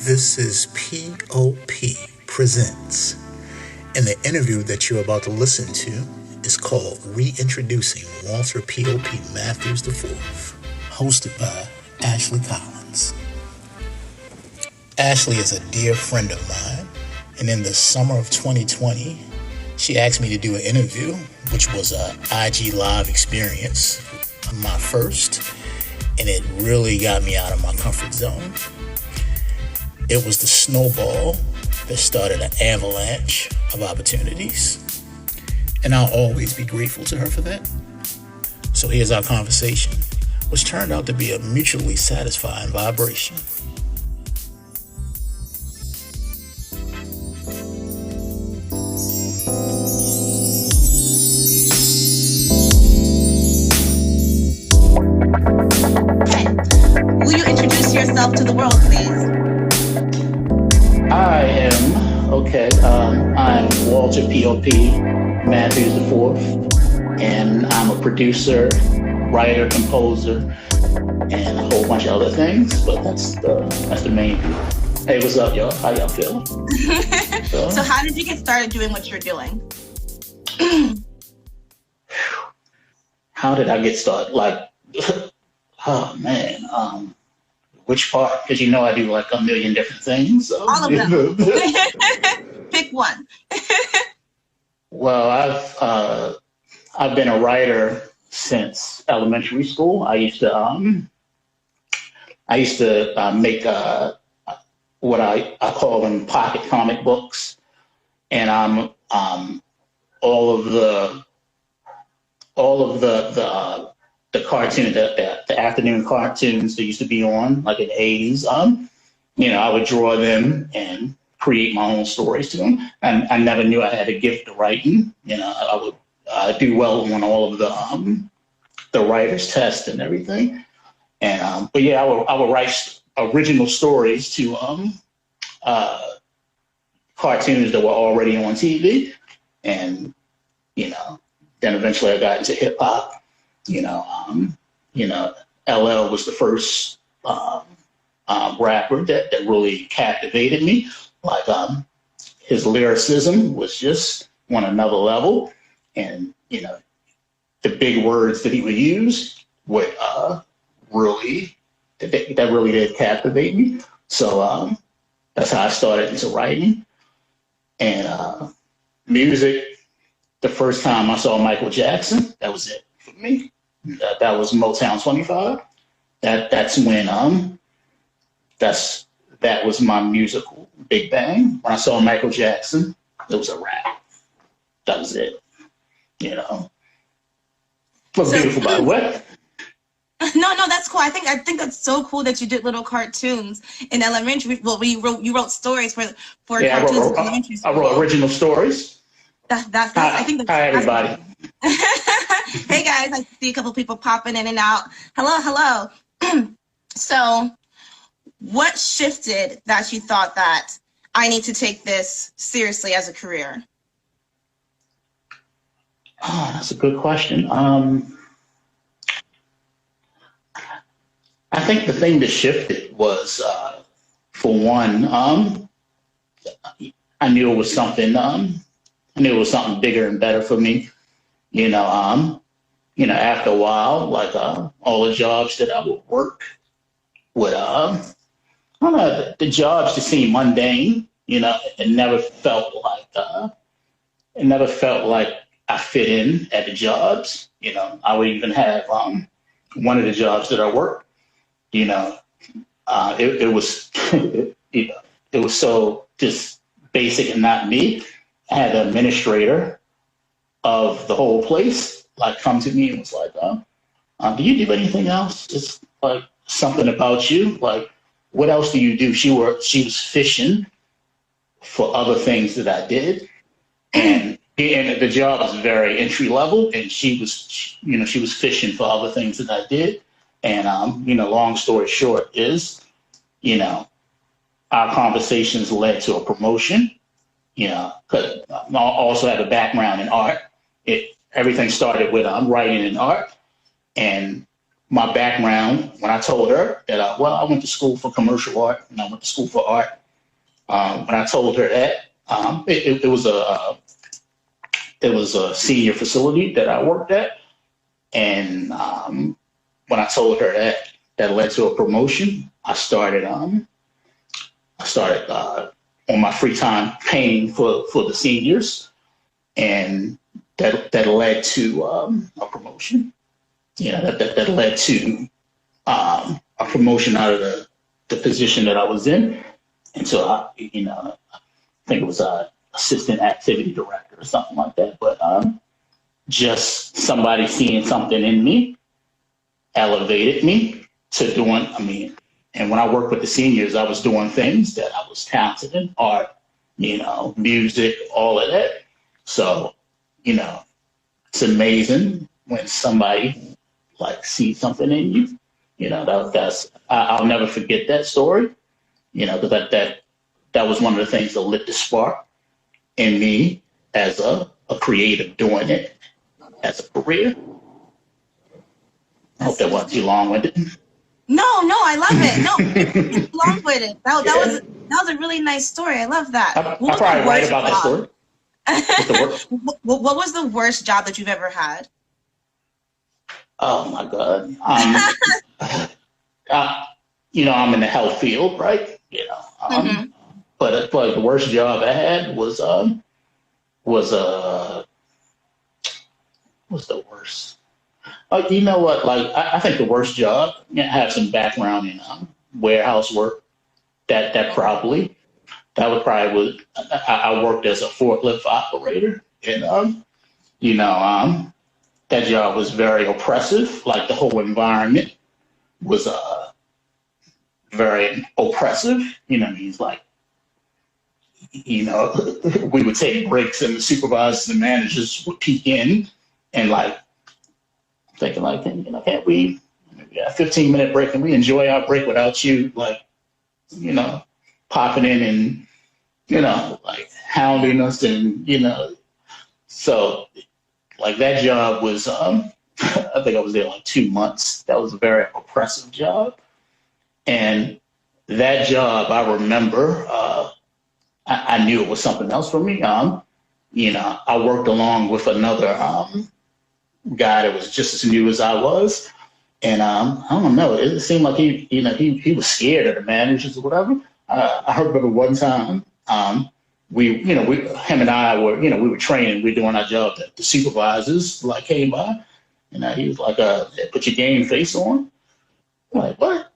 This is P.o.p. Presents, and the interview that you're about to listen to is called Reintroducing Walter P.o.p. Matthews IV, hosted by Ashley Collins. Ashley is a dear friend of mine, and in the summer of 2020, she asked me to do an interview, which was an IG Live experience, my first, and it really got me out of my comfort zone. It was the snowball that started an avalanche of opportunities, and I'll always be grateful to her for that. So here's our conversation, which turned out to be a mutually satisfying vibration. Will you introduce yourself to the world, please? I'm Walter P.o.p. Matthews IV, and I'm a producer, writer, composer, and a whole bunch of other things, but that's the main view. Hey, what's up, y'all? How y'all feeling? So how did you get started doing what you're doing? How did I get started? Oh, man. Which part? Because I do like a million different things. So. All of them. Pick one. Well, I've been a writer since elementary school. I used to make what I call them pocket comic books, and all of the cartoon, the afternoon cartoons that used to be on, like in the 80s, I would draw them and create my own stories to them. And I never knew I had a gift of writing. I would do well on all of the writer's test and everything. And I would write original stories to cartoons that were already on TV. And then eventually I got into hip hop. LL was the first rapper that really captivated me. His lyricism was just on another level, and the big words that he would use would really did captivate me. So that's how I started into writing and music. The first time I saw Michael Jackson, that was it for me. That was Motown 25. That's when that was my musical big bang. When I saw Michael Jackson, it was a wrap. That was it. What's beautiful about what? No, that's cool. I think that's so cool that you did little cartoons in elementary. Well, you wrote stories for cartoons in elementary school. I wrote original stories. I think that's hi everybody. Hey guys, I see a couple people popping in and out. Hello. So what shifted that you thought that I need to take this seriously as a career? Oh, that's a good question. I think the thing that shifted was, for one, I knew it was something. I knew it was something bigger and better for me. After a while, all the jobs that I would work would, I don't know, the jobs just seemed mundane. It never felt like I fit in at the jobs. I would even have one of the jobs that I worked. It was it was so just basic and not me. I had an administrator of the whole place come to me and was like, do you do anything else? It's like something about you. What else do you do? She was fishing for other things that I did. And the job was very entry level, and she was fishing for other things that I did. And, long story short is, our conversations led to a promotion. Because I also have a background in art. Everything started with writing and art, and my background, when I told her that, I went to school for commercial art and I went to school for art. When I told her that, it was a senior facility that I worked at. And when I told her that led to a promotion. I started on my free time painting for the seniors, and that led to a promotion. That led to a promotion out of the position that I was in. And so I think it was assistant activity director or something like that. But just somebody seeing something in me elevated me to doing, and when I worked with the seniors, I was doing things that I was talented in, art, music, all of that. So, it's amazing when somebody sees something in you. I'll never forget that story. Because that was one of the things that lit the spark in me as a creative doing it as a career. I hope that wasn't too long-winded. No, I love it. No, long-winded. That was a really nice story. I love that. I probably write about that story. What was the worst job that you've ever had? Oh my God. I'm in the health field, right? But the worst job I had was the worst. You know what? I think the worst job. I have some background in warehouse work. That would probably. I worked as a forklift operator, and that job was very oppressive. Like the whole environment was very oppressive. He's like, we would take breaks and the supervisors and managers would peek in and thinking can't we got a 15-minute break and we enjoy our break without you popping in and hounding us and so that job was I think I was there 2 months. That was a very oppressive job. And that job, I remember, I knew it was something else for me. I worked along with another guy that was just as new as I was. And I don't know, it seemed like he was scared of the managers or whatever. I remember one time, him and I were, we were training, we were doing our job. The supervisors came by and he was like, put your game face on. I'm like, what?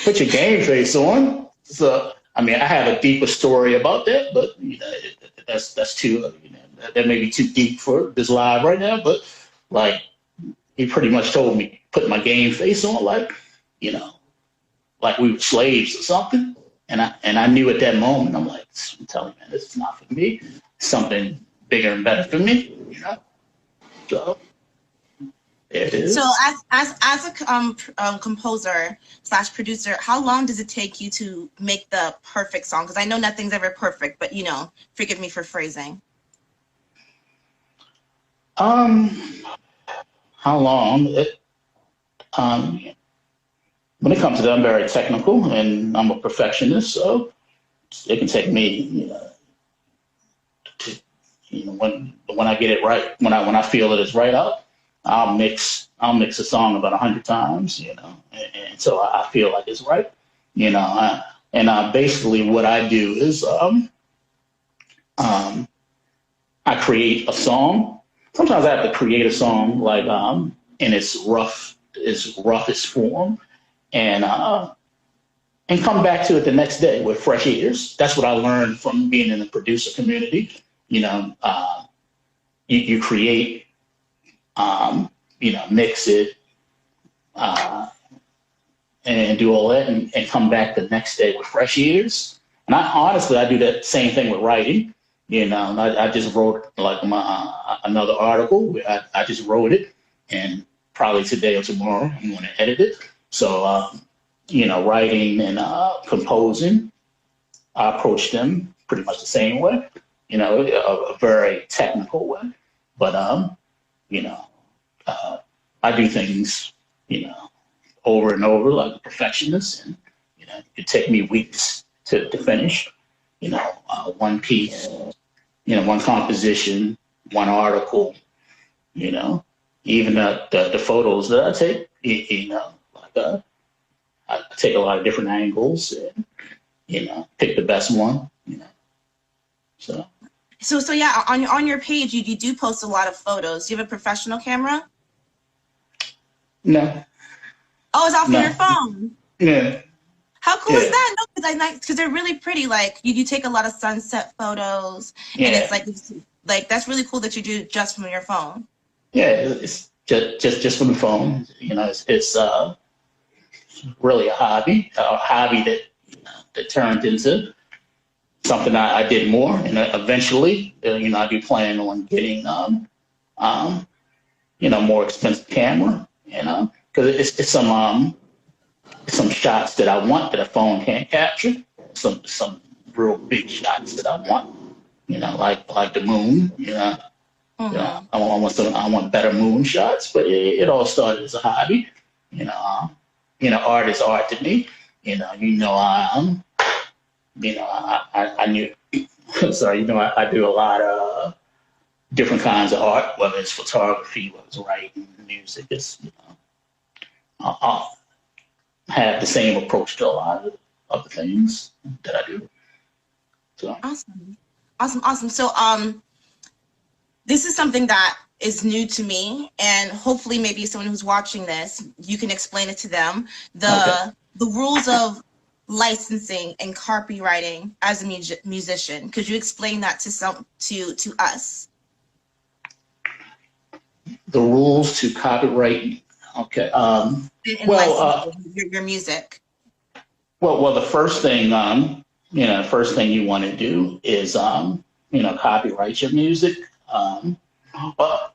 Put your game face on. So, I have a deeper story about that, but that's too, that may be too deep for this live right now. But he pretty much told me, put my game face on, like we were slaves or something. And I knew at that moment, I'm like, I'm telling you, man, this is not for me. Something bigger and better for me, So there it is. So as a composer / producer, how long does it take you to make the perfect song? Because I know nothing's ever perfect, but forgive me for phrasing. How long? When it comes to that, I'm very technical and I'm a perfectionist, so it can take me, when I get it right, when I feel it is right up, I'll mix a song about 100 times, and so I feel like it's right, basically what I do is I create a song. Sometimes I have to create a song in its roughest form, and come back to it the next day with fresh ears. That's what I learned from being in the producer community. You create, mix it, and do all that, and come back the next day with fresh ears. And I do that same thing with writing. I just wrote another article. I just wrote it, and probably today or tomorrow I'm going to edit it. So, writing and composing, I approach them pretty much the same way, a very technical way. But, I do things over and over like a perfectionist. And, it took me weeks to finish, one piece, one composition, one article, even the photos that I take, I take a lot of different angles and, pick the best one, so. So yeah, on your page, you do post a lot of photos. Do you have a professional camera? No. Oh, it's off your phone. Yeah. How cool is that? No, because they're really pretty. Like you take a lot of sunset photos, and it's like that's really cool that you do just from your phone. Yeah, it's just from the phone. It's really a hobby that turned into something I did more, and eventually, I do plan on getting more expensive camera, because it's some shots that I want that a phone can't capture, some real big shots that I want, like the moon, I want better moon shots, but it all started as a hobby, art is art to me, I knew, sorry, I do a lot of different kinds of art, whether it's photography, whether it's writing, music, it's, I have the same approach to a lot of other things that I do. So. Awesome. So, this is something that is new to me, and hopefully maybe someone who's watching this, you can explain it to them. The rules of licensing and copywriting as a musician. Could you explain that to us? The rules to copyright. Okay. Your music. Well, the first thing, you want to do is, copyright your music. And how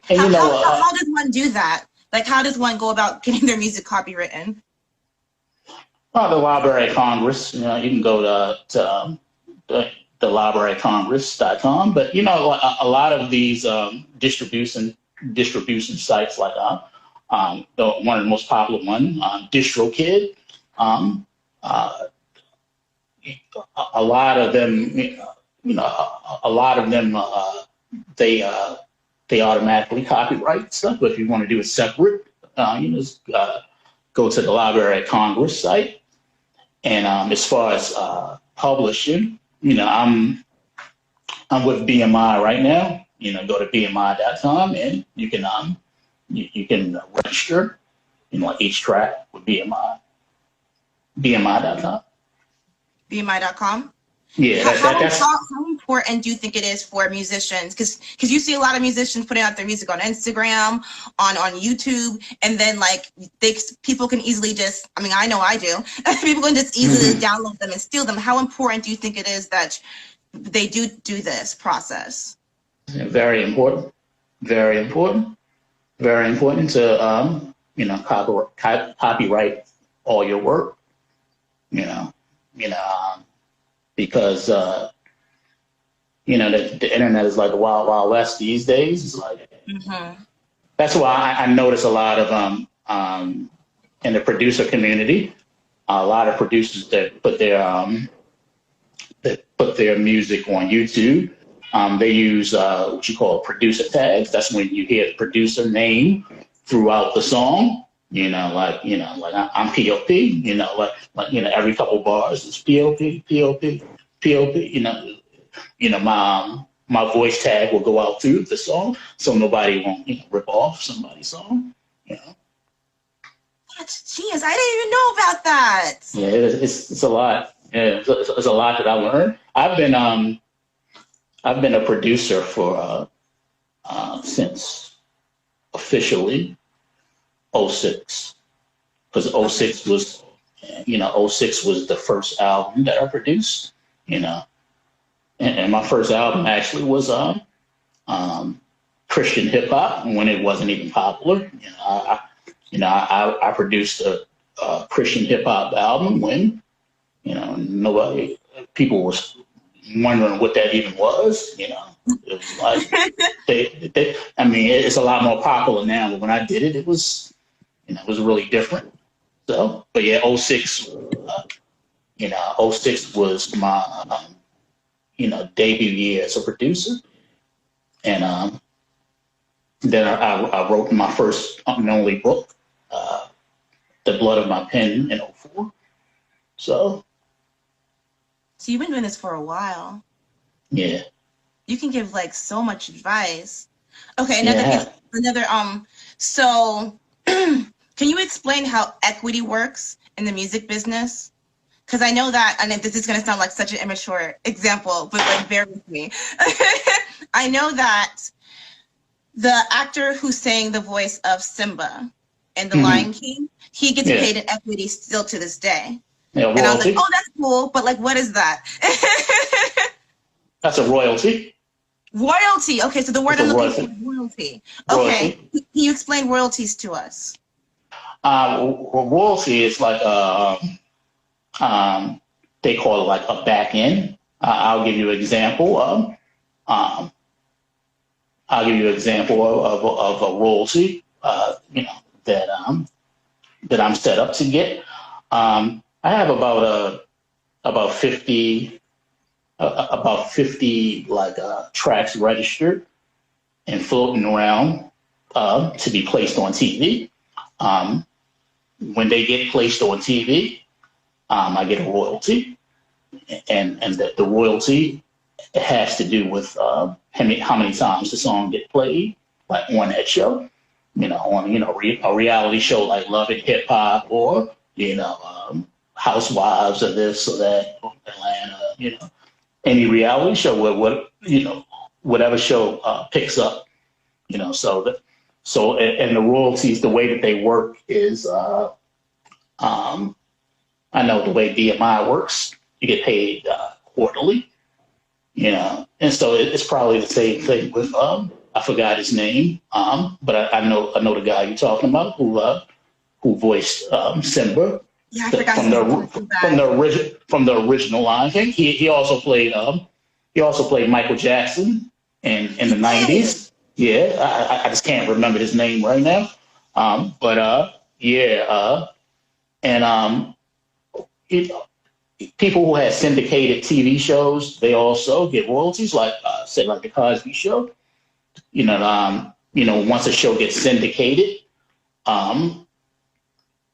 does one do that? Like, how does one go about getting their music copywritten? The Library of Congress. You can go to the libraryofcongress.com. But a lot of these distribution sites, like one of the most popular one, DistroKid. A lot of them, they automatically copyright stuff. But if you want to do it separate, just go to the Library of Congress site. And as far as publishing, I'm with BMI right now. Go to BMI.com and you can register, each track with BMI. BMI.com. BMI.com? Yeah, how important do you think it is for musicians? Because you see a lot of musicians putting out their music on Instagram, on YouTube, and then people can easily just, I know I do, people can just easily download them and steal them. How important do you think it is that they do this process? Very important. Very important. Very important to copyright all your work. Because the internet is like the wild, wild west these days. It's like that's why I notice a lot of in the producer community, a lot of producers that put their music on YouTube. They use what you call producer tags. That's when you hear the producer name throughout the song. I'm P.o.p. Every couple bars is P.o.p. P.o.p. P.o.p. My voice tag will go out through the song, so nobody won't rip off somebody's song. That's genius. I didn't even know about that. Yeah, it's a lot. Yeah, it's a lot that I learned. I've been a producer for since officially 06, because 06 was, 06 was the first album that I produced, and my first album actually was Christian hip hop when it wasn't even popular. I produced a Christian hip hop album when, people was wondering what that even was. It was like it's a lot more popular now, but when I did it, it was It was really different. So, but yeah, '06, '06 was my, debut year as a producer. And then I wrote my first and only book, The Blood of My Pen in '04. So you've been doing this for a while. yeah. You can give like so much advice. Okay, Yeah. So can you explain how equity works in the music business? Because I know that, and this is going to sound like such an immature example, but like bear with me. I know that the actor who sang the voice of Simba in The Lion King, he gets paid in equity still to this day. Yeah, and I was like, oh, that's cool, but like, what is that? That's a royalty. Royalty. Okay, so the word I'm looking for is royalty. Okay, can you explain royalties to us? Royalty is like they call it like a back end. I'll give you an example of of a royalty. That I'm set up to get. I have about 50 like tracks registered and floating around to be placed on TV. When they get placed on TV, I get a royalty, and the royalty has to do with how many times the song get played, like on that show. On a reality show like Love and Hip Hop, or Housewives or this or that, or Atlanta, any reality show whatever show picks up, and the royalties, the way that they work is, I know the way BMI works, you get paid quarterly, and so it's probably the same thing with I forgot his name, but I know the guy you're talking about who voiced Simba. Yeah, I forgot from the original Lion King. He also played Michael Jackson in the '90s. Yeah, I just can't remember his name right now. People who have syndicated TV shows, they also get royalties, like say like the Cosby Show. Once a show gets syndicated,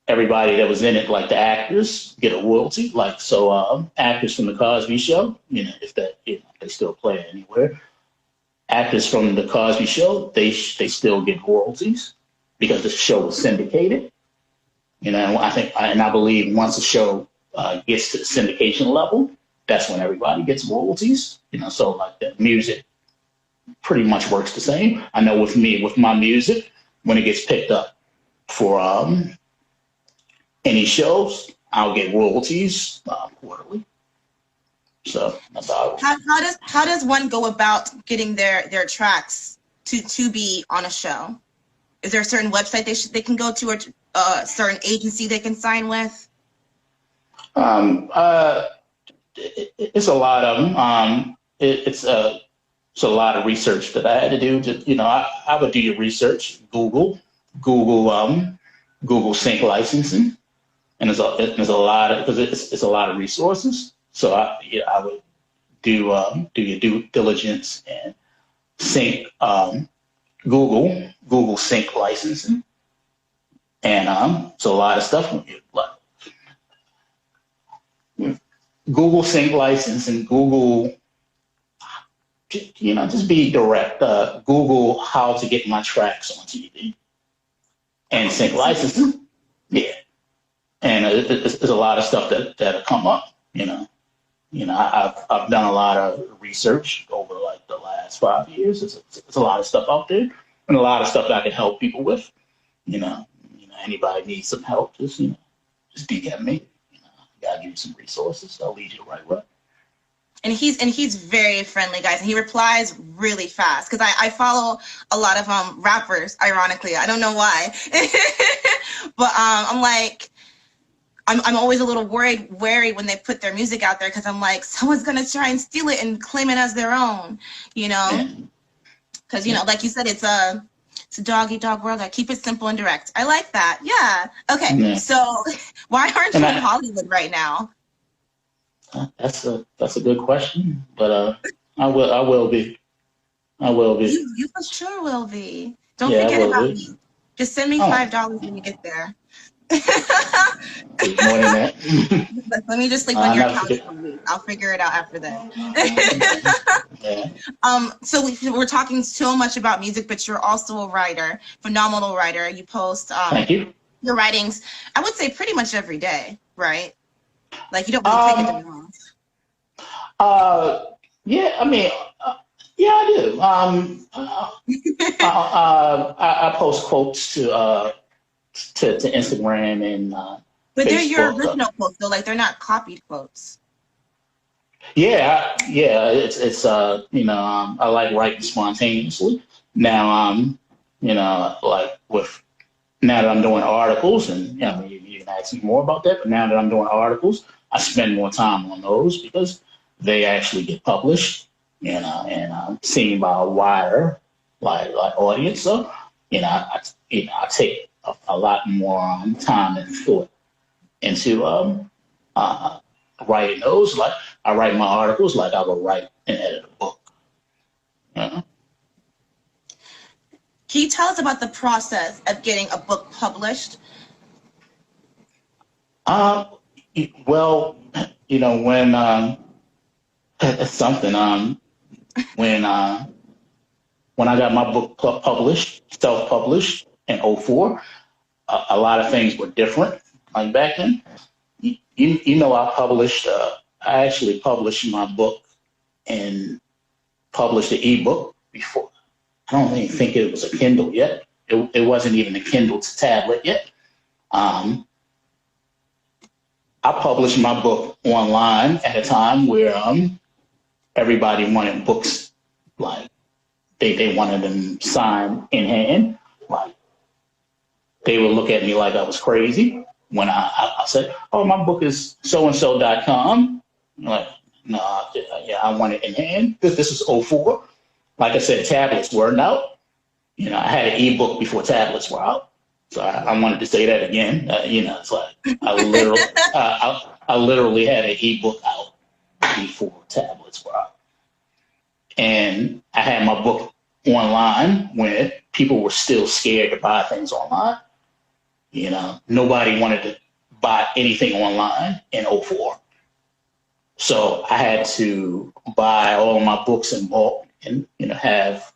everybody that was in it, like the actors, get a royalty. Like, so actors from the Cosby Show, if they still play anywhere, actors from the Cosby Show, they still get royalties because the show was syndicated. I believe once a show gets to the syndication level, that's when everybody gets royalties. So like the music pretty much works the same. I know with my music, when it gets picked up for any shows, I'll get royalties quarterly. So that's how does one go about getting their tracks to be on a show? Is there a certain website they can go to, or a certain agency they can sign with? It's a lot of them. It's a lot of research that I had to do. I would do your research, Google sync licensing, and there's a lot of, because it's a lot of resources. So I would do your due diligence and sync Google sync licensing, and so a lot of stuff. Google sync license and Google, just be direct. Google how to get my tracks on TV and sync licensing. Yeah. And there's a lot of stuff that'll come up, I've done a lot of research over like the last 5 years. There's a lot of stuff out there, and a lot of stuff that I can help people with. Anybody needs some help, just DM me. I'll give you some resources. I'll lead you the right way. And he's very friendly, guys, and he replies really fast, because I follow a lot of rappers, ironically. I don't know why. But I'm like, I'm always a little wary when they put their music out there, because I'm like, someone's gonna try and steal it and claim it as their own, because like you said, it's It's a dog eat dog world. I keep it simple and direct. I like that. Yeah. Okay. Yeah. So why aren't you in Hollywood right now? That's a good question, but I will be. I will be. You for sure will be. Don't Yeah, forget I will about be. me. Just send me $5 when you get there. More than that. Let me just sleep on your couch forget. for a week. I'll figure it out after that. Yeah. So we're talking so much about music, but you're also a writer, phenomenal writer. You post Thank you. your writings, I would say pretty much every day, right? Like you don't really take it off. Yeah, I mean, yeah, I do. I post quotes to Instagram and but they're Facebook. your original quotes, though. Like they're not copied quotes. Yeah. It's I like writing spontaneously. Now, like now that I'm doing articles, and you can ask me more about that. But now that I'm doing articles, I spend more time on those because they actually get published, and seen by a wider like audience. So, I take a lot more time and thought into writing those. Like I write my articles like I would write and edit a book. Can you tell us about the process of getting a book published? Well, when it's something. When I got my book published, self-published in '04, a lot of things were different. Like back then, I actually published my book and published the ebook before. I don't even think it was a Kindle yet. It wasn't even a Kindle to tablet yet. I published my book online at a time where everybody wanted books, like they wanted them signed in hand. Like they would look at me like I was crazy when I said, "Oh, my book is soandso.com." Like, no, yeah, I want it in hand. This is '04. Like I said, tablets weren't out. I had an ebook before tablets were out. So I wanted to say that again. It's like I literally had an ebook out before tablets were out, and I had my book online when people were still scared to buy things online. Nobody wanted to buy anything online in '04. So I had to buy all of my books in bulk and have,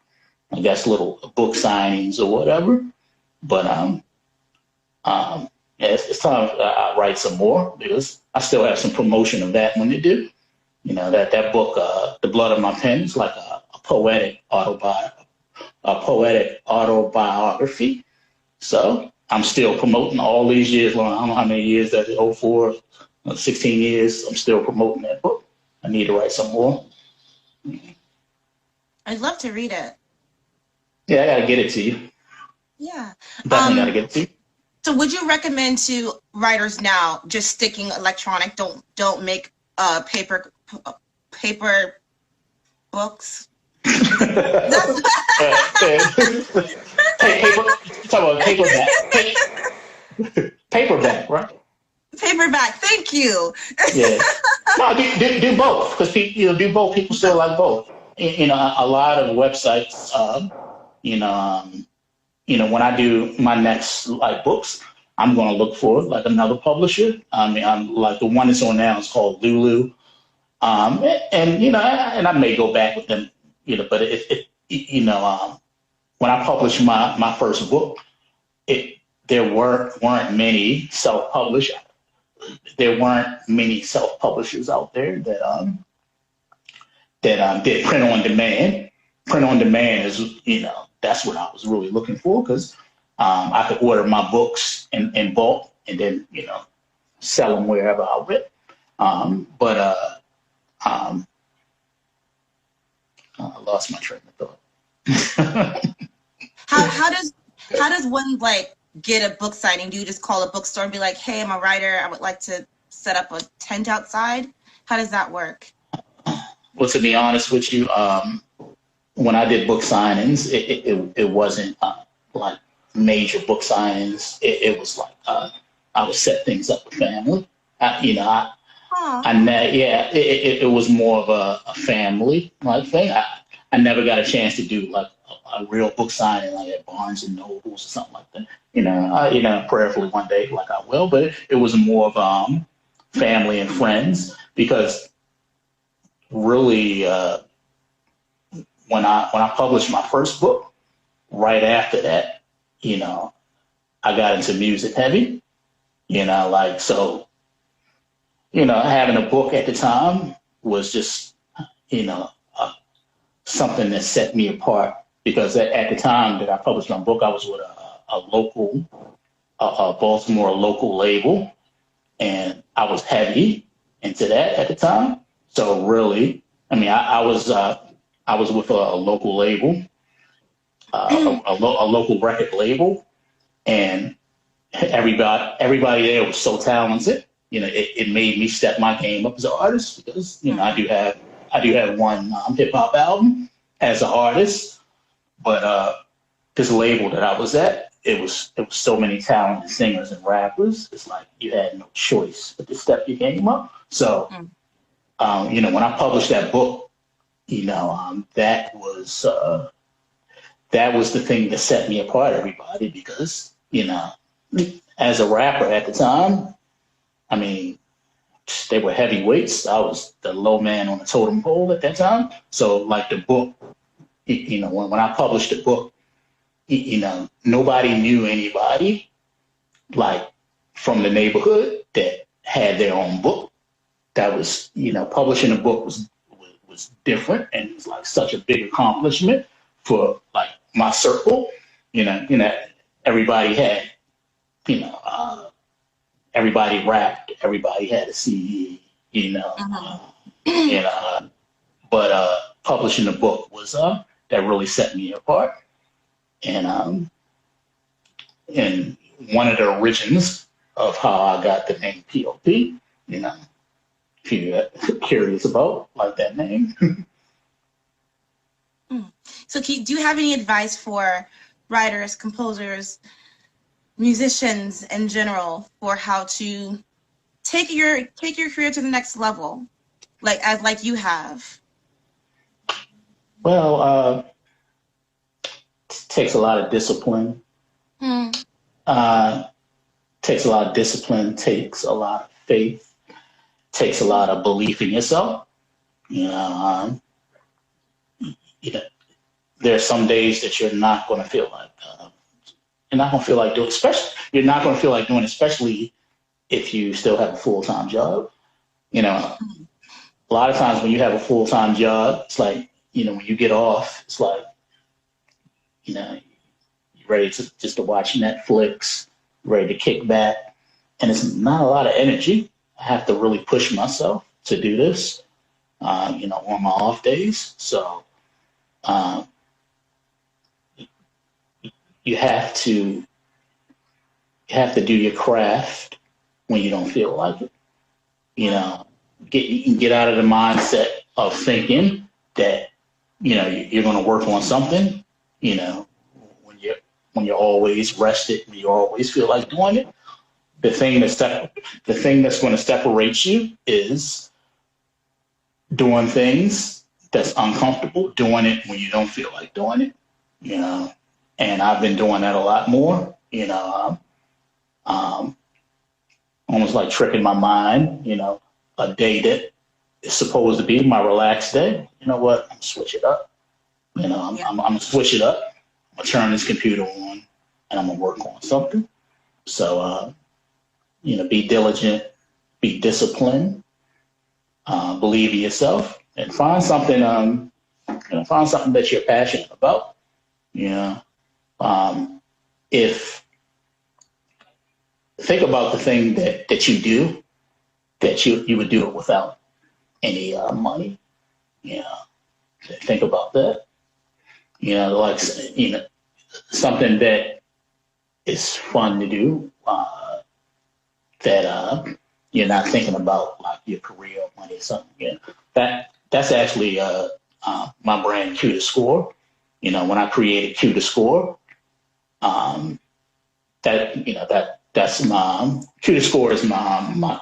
I guess, little book signings or whatever. But it's time I write some more because I still have some promotion of that when they do. That book, The Blood of My Pen, is like a poetic autobiography. So I'm still promoting all these years long. I don't know how many years that is, 04, 16 years. I'm still promoting that book. I need to write some more. I'd love to read it. Yeah, I got to get it to you. Yeah. Definitely got to get it to you. So would you recommend to writers now just sticking electronic? Don't make paper books. Paperback, right? Paperback. Thank you. Yeah. No, do both because do both. People still like both. A lot of websites. When I do my next books, I'm going to look for another publisher. I'm like the one that's on now is called Lulu, and I may go back with them, but when I published my first book, there weren't many self-published. There weren't many self-publishers out there that did print on demand. Print on demand is that's what I was really looking for because I could order my books in bulk and then sell them wherever I went. I lost my train of thought. How does one get a book signing? Do you just call a bookstore and be like, "Hey, I'm a writer. I would like to set up a tent outside"? How does that work? Well, to be honest with you, when I did book signings, it wasn't like major book signings. It was like I would set things up with family. It was more of a family like thing. I never got a chance to do like a real book signing like at Barnes and Nobles or something like that. Prayerfully one day like I will, but it was more of family and friends because really when I published my first book, right after that, I got into music heavy, having a book at the time was just, something that set me apart because at the time that I published my book, I was with a Baltimore local label, and I was heavy into that at the time. So really, I was with a local label, a local record label, and everybody there was so talented. It made me step my game up as an artist because I do have one hip hop album as an artist, but this label that I was at, it was so many talented singers and rappers. It's like you had no choice but to step your game up. So when I published that book, that was the thing that set me apart, everybody, because as a rapper at the time, they were heavyweights. I was the low man on the totem pole at that time. So like the book, when I published the book, nobody knew anybody like from the neighborhood that had their own book. That was, publishing a book was different, and it was like such a big accomplishment for like my circle. Everybody had, everybody rapped, everybody had a CD, but publishing a book was that really set me apart. And one of the origins of how I got the name P.o.p, if you're curious about like that name. So do you have any advice for writers, composers, musicians in general for how to take your career to the next level, like you have? Well, it takes a lot of discipline. Takes a lot of discipline, takes a lot of faith, takes a lot of belief in yourself. There's some days that you're not going to feel like doing, especially if you still have a full-time job. A lot of times when you have a full-time job, it's like, when you get off, it's like, you're ready to watch Netflix, ready to kick back, and it's not a lot of energy. I have to really push myself to do this, on my off days. So, you have to do your craft when you don't feel like it. Get out of the mindset of thinking that you're going to work on something. When you're always rested, when you always feel like doing it. The thing that's going to separate you is doing things that's uncomfortable, doing it when you don't feel like doing it. And I've been doing that a lot more, almost like tricking my mind, a day that is supposed to be my relaxed day. You know what? I'm going to switch it up. I'm going to switch it up. I'm going to turn this computer on and I'm going to work on something. So, be diligent, be disciplined, believe in yourself, and find something that you're passionate about. Think about the thing that you do, that you would do it without any money. Think about that. Something that is fun to do, that you're not thinking about like your career or money or something. That's actually my brand, Q to Score. When I created Q to Score, That's my Q to Score is my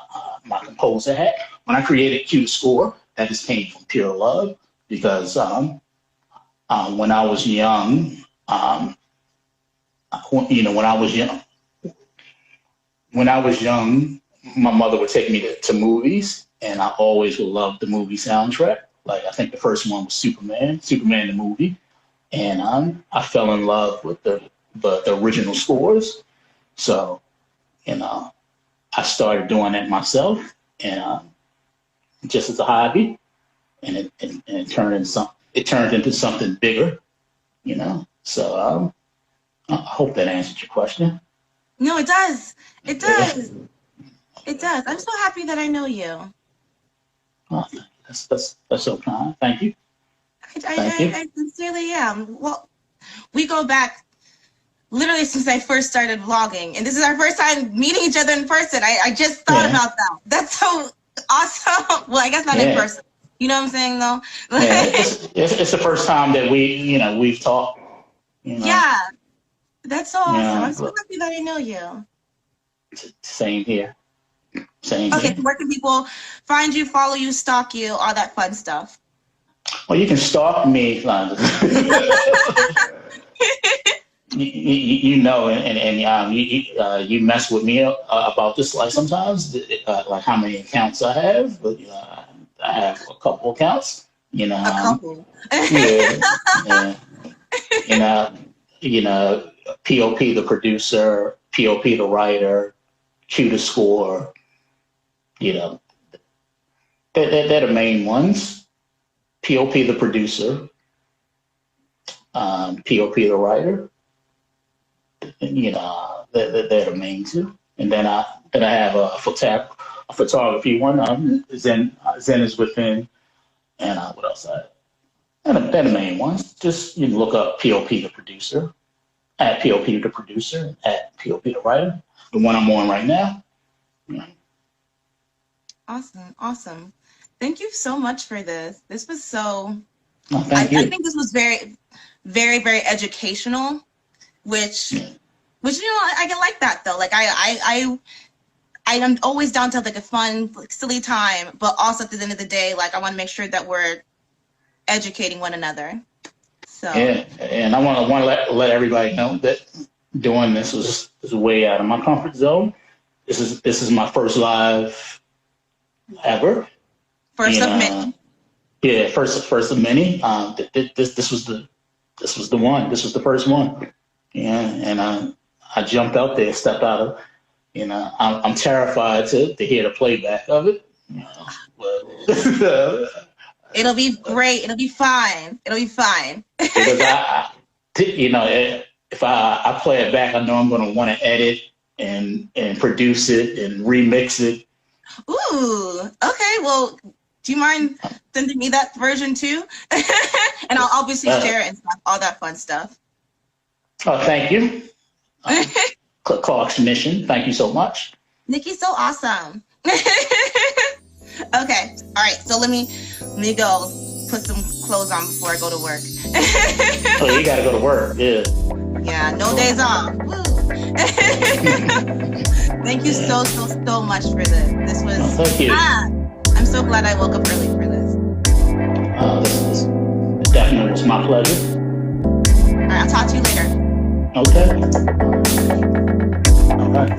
composer hat. When I created Q to Score, that just came from pure love because when I was young, when I was young, my mother would take me to movies, and I always loved the movie soundtrack. Like I think the first one was Superman the movie, and I fell in love with the original scores. So, I started doing it myself, and just as a hobby, and it turned into something bigger. So I hope that answered your question. No, it does. It does. It does. I'm so happy that I know you. Oh, that's so kind. Thank you. I sincerely am. Well, we go back literally since I first started vlogging, and this is our first time meeting each other in person. I just thought about that. That's so awesome. Well, I guess not in person. You know what I'm saying, though? It's the first time that we've talked. Yeah, that's so awesome. I'm so happy that I know you. Same here. Okay, so where can people find you, follow you, stalk you, all that fun stuff? Well, you can stalk me, you mess with me about this, like sometimes, like how many accounts I have, but I have a couple accounts. A couple. P.o.p. the producer, P.o.p. the writer, Q to Score. They're the main ones. P.o.p. the producer, P.o.p. the writer. They're the main two. And then I have a photography one. Zen is within, and what else? They're the main ones. Just you can look up P.o.p. the producer, at P.o.p. the producer, at P.o.p. the writer. The one I'm on right now. Awesome. Thank you so much for this. This was so. I think this was very, very, very educational, which I can like that though. Like I'm always down to like a fun, like, silly time, but also at the end of the day, like I want to make sure that we're educating one another. So and I want to let everybody know that doing this is way out of my comfort zone. This is my first live ever. First of many. Yeah, first of many. This was the one. This was the first one. Yeah, and I jumped out there, stepped out of. I'm terrified to hear the playback of it. It'll be great. It'll be fine. Because if I play it back, I know I'm going to want to edit and produce it and remix it. Ooh, okay. Well, do you mind sending me that version too? And I'll obviously share it and stuff, all that fun stuff. Oh, thank you. Clark's mission. Thank you so much. Nikki's so awesome. Okay. All right. So let me go put some clothes on before I go to work. Oh, you got to go to work. Yeah. Yeah. No days off. Woo. Thank you so much for this. This was. Oh, thank you. I'm so glad I woke up early for this. This definitely was my pleasure. All right. I'll talk to you later. Okay. All right.